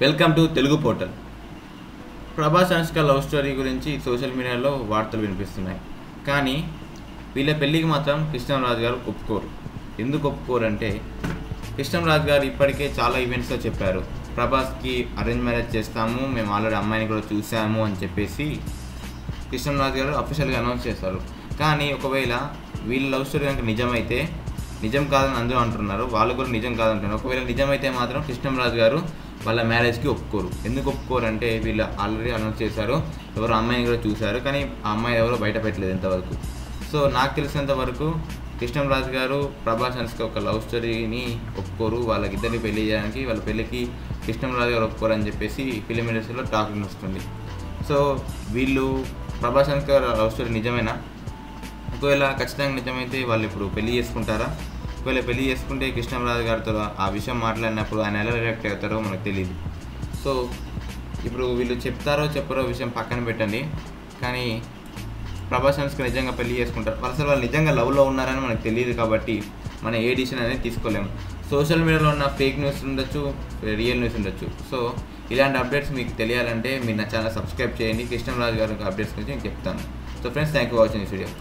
Welcome to Telugu portal. Prabhas Anushka love story గురించి social మీడియాలో వార్తలు వినిపిస్తున్నాయి. కానీ వీళ్ళ పెళ్ళికి మాత్రం కృష్ణంరాజు గారు ఒప్పుకోరు. ఎందుకు ఒప్పుకోరు అంటే, కృష్ణంరాజు గారు ఇప్పటికే చాలా ఈవెంట్స్లో చెప్పారు, ప్రభాస్కి అరేంజ్ మ్యారేజ్ చేస్తాము, మేము ఆల్రెడీ అమ్మాయిని కూడా చూసాము అని చెప్పేసి కృష్ణంరాజు గారు అఫీషియల్గా అనౌన్స్ చేస్తారు. కానీ ఒకవేళ వీళ్ళ లవ్ స్టోరీ కనుక నిజమైతే, నిజం కాదని అందరూ అంటున్నారు, వాళ్ళు కూడా నిజం కాదంటున్నారు, ఒకవేళ నిజమైతే మాత్రం కృష్ణంరాజు గారు వాళ్ళ మ్యారేజ్కి ఒప్పుకోరు. ఎందుకు ఒప్పుకోరు అంటే, వీళ్ళు ఆల్రెడీ అనౌన్స్ చేశారు, ఎవరు అమ్మాయిని కూడా చూశారు, కానీ ఆ అమ్మాయి ఎవరో బయట పెట్టలేదు ఇంతవరకు. సో నాకు తెలిసినంత వరకు కృష్ణంరాజు గారు ప్రభాస్ అనుష్క ఒక లవ్ స్టోరీని ఒప్పుకోరు. వాళ్ళకిద్దరిని పెళ్లి చేయడానికి, వాళ్ళ పెళ్ళికి కృష్ణంరాజు గారు ఒప్పుకోరు అని చెప్పేసి ఫిలిం ఇండస్ట్రీలో టాక్ వస్తుంది. సో వీళ్ళు ప్రభాస్ అనుష్క లవ్ స్టోరీ నిజమేనా? ఒకవేళ ఖచ్చితంగా నిజమైతే వాళ్ళు ఇప్పుడు పెళ్లి చేసుకుంటారా? ఒకవేళ పెళ్లి చేసుకుంటే కృష్ణంరాజు గారితో ఆ విషయం మాట్లాడినప్పుడు ఆయన ఎలా రియాక్ట్ అవుతారో మనకు తెలియదు. సో ఇప్పుడు వీళ్ళు చెప్తారో చెప్పరో విషయం పక్కన పెట్టండి, కానీ ప్రభాస్ అనుష్క నిజంగా పెళ్లి చేసుకుంటారు. అసలు వాళ్ళు నిజంగా లవ్లో ఉన్నారని మనకు తెలియదు, కాబట్టి మనం ఏ డిసిషన్ అనేది తీసుకోలేము. సోషల్ మీడియాలో ఉన్న ఫేక్ న్యూస్ ఉండొచ్చు, రియల్ న్యూస్ ఉండొచ్చు. సో ఇలాంటి అప్డేట్స్ మీకు తెలియాలంటే మీరు నా ఛానల్ సబ్స్క్రైబ్ చేయండి. కృష్ణంరాజు గారి అప్డేట్స్ గురించి నేను చెప్తాను. So friends, thank you for watching this video.